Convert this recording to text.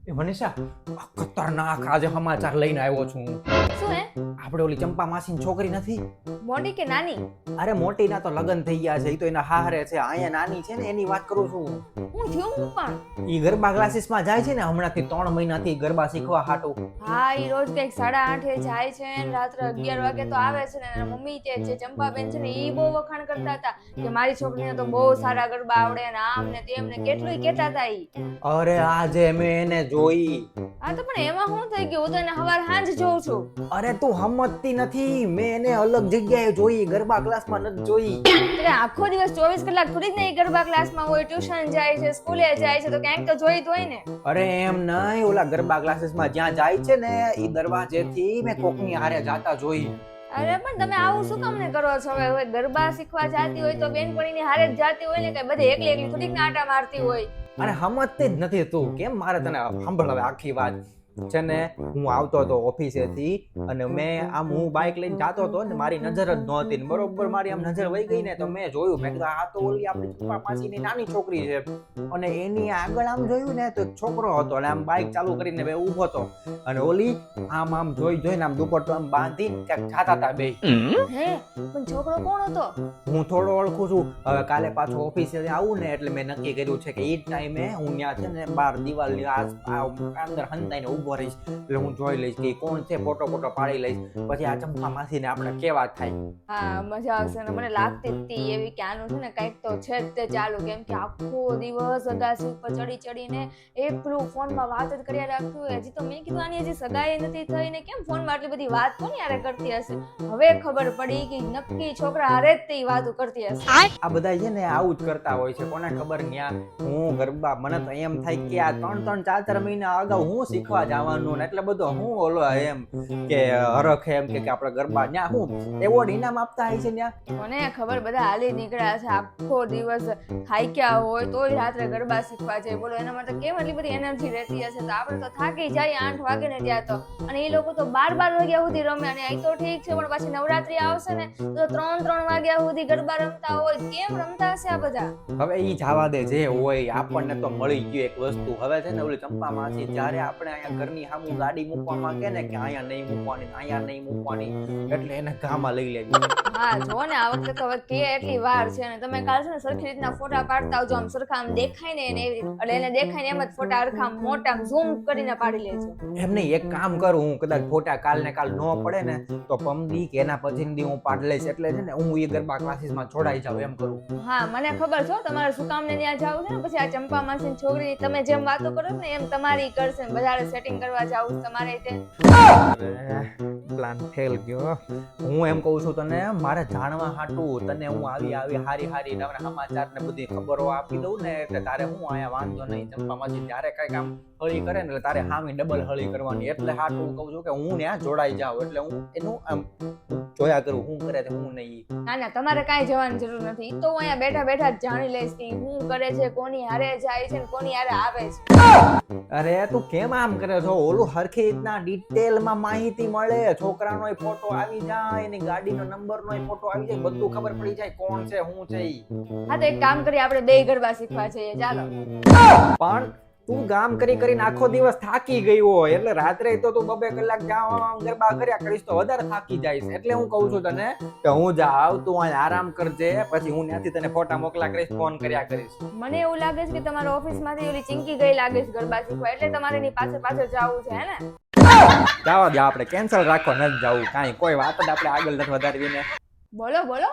એ મનીષા, ખતરનાક આજે સમાચાર લઈને આવ્યો છું. શું હે? આપણે ઓલી ચંપા માસીની છોકરી નથી, મોટી કે નાની? અરે મોટી ના તો લગ્ન થઈ ગયા છે, ઈ તો એના હારે છે. અહીંયા નાની છે ને એની વાત કરું છું. હું થયું હું પણ? ઈ ગરબા ક્લાસીસ માં જાય છે ને, હમણાંથી 3 મહિનાથી ગરબા શીખવા હાટું. હા, ઈ રોજ કઈક 8:30 જાય છે ને રાત્રે 11 વાગે તો આવે છે ને. એના મમ્મી જે ચંપાબેન છે ને ઈ બહુ વખાણ કરતા હતા કે મારી છોકરીને તો બહુ સારા ગરબા આવડે ને આમ ને તેમ ને કેટલુંય કહેતા હતા ઈ. અરે આજે મેં એને જોઈ. હા તો પણ એમાં શું થઈ ગયું? હું તો એને હવાર હાંજ જોઉં છું. અરે તું સમજતી નથી, મેં એને અલગ જગ્યાએ જોઈ, ગરબા ક્લાસમાં નથી જોઈ. એટલે આખો દિવસ 24 કલાક થોડી જ નહીં ગરબા ક્લાસમાં હોય, ટ્યુશન જાય છે, સ્કૂલે જાય છે, તો ક્યાંક તો જોઈ જ હોય ને. અરે એમ નહીં, ઓલા ગરબા ક્લાસીસમાં જ્યાં જાય છે ને ઈ દરવાજેથી મેં કોકની હારે જાતા જોઈ. અરે પણ તમે આવું શું કામ ને કરો છો? હવે ગરબા શીખવા જાતી હોય તો બેનપણીની હારે જ જાતી હોય ને, કે બધે એકલી એકલી થોડીક ના આટા મારતી હોય. અરે સમજતી જ નથી તું. કેમ મારે તને સાંભળ હવે આખી વાત છે ને. હું આવતો હતો ઓફિસેથી અને મેં આમ હું બાઇક લઈને જાતો હતો ને મારી નજર જ નહોતી ને બરોબર મારી આમ નજર વહી ગઈ ને તો મેં જોયું, મેં કીધું આ તો ઓલી આપણી ચંપા માસીની નાની છોકરી છે. અને એની આગળ આમ જોયું ને તો એક છોકરો હતો અને આમ બાઇક ચાલુ કરીને બે ઊભો હતો અને ઓલી આમ જોઈને આમ દુપટ્ટો આમ બાંધીને ક્યાંક જાતા હતા બે. હે પણ છોકરો કોણ હતો? હું થોડો ઓળખું છું. હવે કાલે પાછો ઓફિસે આવું ને એટલે મેં નક્કી કર્યું છે કે એ ટાઈમે હું ત્યાં છે ને બહાર દિવાલની અંદર હંતાઈને ઊભો રહીશ, એટલે હું જોઈ લઈશ કે કોણ છે, ફોટો પાડી લઈશ. પછી આ ચંપા માસીને આપણે કેવા થાય. હા મજા આવશે ને. મને લાગતી જ હતી એવી કે આનું છે ને કંઈક તો છે જ તે ચાલુ, કેમ કે આખો દિવસ અગાસી ઉપર ચડીને એકલું ફોનમાં વાત જ કર્યા રાખતું હોય. હજી તો મેં કીધું આની હજી સગાઈ નથી થઈ ને કેમ ફોનમાં આટલી બધી વાત કોની હારે કરતી હશે? હવે ખબર પડી કે નક્કી છોકરા હારે જ તે વાતો કરતી હશે. આ બધા છે ને આવું જ કરતા હોય છે, કોને ખબર. ન્યા હું ગરબા, મને તો એમ થાય કે આ 3 4 મહિના અગાઉ હું શીખવા જવાનું ને એટલે બધો હું ઓલો એમ કે હરખ એમ કે આપણે ગરબા ન્યા હું એવોર્ડ ઇનામ આપતા હોય છે ન્યા. મને ખબર બધા હાલી નીકળ્યા છે, આખો દિવસ થાક્યા હોય તોય રાત્રે ગરબા શીખવા જાય. બોલો એના માટે કેમ એટલી બધી એનર્જી રહેતી હશે? તો આપણે તો થાકી જાય 8 વાગે ને ત્યાં તો, અને એ લોકો તો 12 વાગ્યા સુધી રમે. અને અહીં તો ઠીક છે પણ પાછી નવરાત્રી આવશે ને તો 3 વાગ્યા સુધી ગરબા રમતા હોય. કેમ રમતા હશે આ બધા? હવે ઈ જવા દે, જે હોય. આપણને તો મળી ગયું એક વસ્તુ. હવે છે ને ઓલી ચંપા માસી જ્યારે આપણે અહીંયા ઘરની સામું ગાડી મૂકવા માંગે ને કે અહીંયા નહીં મૂકવાની, અહીંયા નહીં મૂકવાની, એટલે એને ગામમાં લઈ લેજો. હા જો ને આ વખતે તો હવે કે એટલી વાર છે ને તમે કાલ છે ને સરખી રીતના ફોટા પાડતા આવજો, આમ સરખા આમ દેખાય ને એને એવી રીતે, એટલે એને દેખાય ને એમ જ ફોટા સરખા મોટા ઝૂમ કરીને પાડી લેજો. એમ નહીં, એક કામ કરું હું, કદાચ ફોટા કાલ ને કાલ ન પડે ને તો પમદી કે એના પછીની દી હું પાડી લઈશ. એટલે છે ને હું એ ગરબા ક્લાસીસમાં જોડાઈ જાઉં એમ કરું. હા મને ખબર છે તમારે શું કામ ને ત્યાં જાવ છે ને. પછી આ ચંપા માસીની છોકરી તમે જેમ વાતો કરો ને એમ તમારી કરશે ને બધાને સેટિંગ કરવા જાવ તમારે તે. પ્લાન ફેલ ગયો. હું એમ કહું છું તને, મારે જાણવા હાટું તને હું આવી હારી તમને સમાચાર ને બધી ખબરો આપી દઉં ને એટલે તારે હું આયા વાંધો નહીં. ચંપા માસી ત્યારે કઈ કામ હળી કરે ને એટલે તારે હામી ડબલ હળી કરવાની. એટલે હાટું કહું છું કે હું ત્યાં જોડાઈ જાઉં, એટલે હું એનું આમ જોયા કરું હું કરે છે હું નહીં. ના ના તમારે કાંઈ જવાની જરૂર નથી. તો હું અહીંયા બેઠા જ જાણી લઈશ કે હું કરે છે, કોની હારે જાય છે ને કોની હારે આવે છે. અરે તું કેમ આમ કરે છો? ઓલું હરખી રીતના ડિટેલમાં માહિતી મળે. છોકરાનો ફોટો આવી જાય, એની ગાડીનો નંબરનો ફોટો આવી જાય, બધું ખબર પડી જાય કોણ છે શું છે ઈ. હા તો એક કામ કરી, આપણે 2 ગરબા શીખવા જઈએ ચાલો. પણ તું ગામ કરીને આખો દિવસ થાકી ગઈ હોય એટલે રાત્રે તો તું 2 કલાક ગરબા કર્યા કરીશ તો વધારે થાકી જઈશ. એટલે હું કહું છું તને કે હું જાઉં, તું અહીં આરામ કરજે, પછી હું ત્યાંથી તને ફોટા મોકલા કરીશ, ફોન કર્યા કરીશ. મને એવું લાગે છે કે તમારા ઓફિસ માંથી ઓલી ચિંકી ગઈ લાગે છે ગરબા શીખવા, એટલે તમારે એની પાછળ જવું છે હે ને? જવા દે, આપણે કેન્સલ રાખો, નથી જવું. કાંઈ કોઈ વાત જ આપણે આગળ નથી વધારવી ને. બોલો